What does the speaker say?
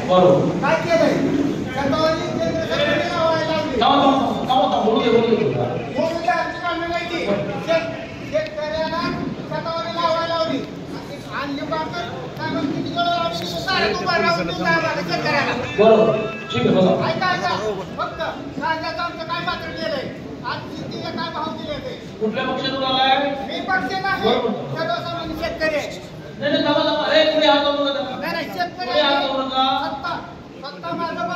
बरोबर. काय केलंय शेतावरची केंद्र सरकारने लावायला लावली. बोलू दे बोलू द्या, आमची मागणी नाही ती. शेतकऱ्याला शेतावर लावायला लावली आणि लिंबाकर साहेबांनी किती वेळा लावली सारं उभा राहून दिलं आम्हाला शेतकऱ्याला. बरोबर. ठीक आहे बघा. ऐका फक्त कांद्याचं आमचं काय मात्र केलंय आज शेतीला काय भाव दिले ते. कुठल्या पक्षातून आलाय? मी पक्ष नाही सर्वसामान्य शेतकरी आहे. नाही नाही, थांबा थांबा. अरे पुढे हात करू नका. नाही शेतकरी पुढे हात करू नका. सत्ता माझं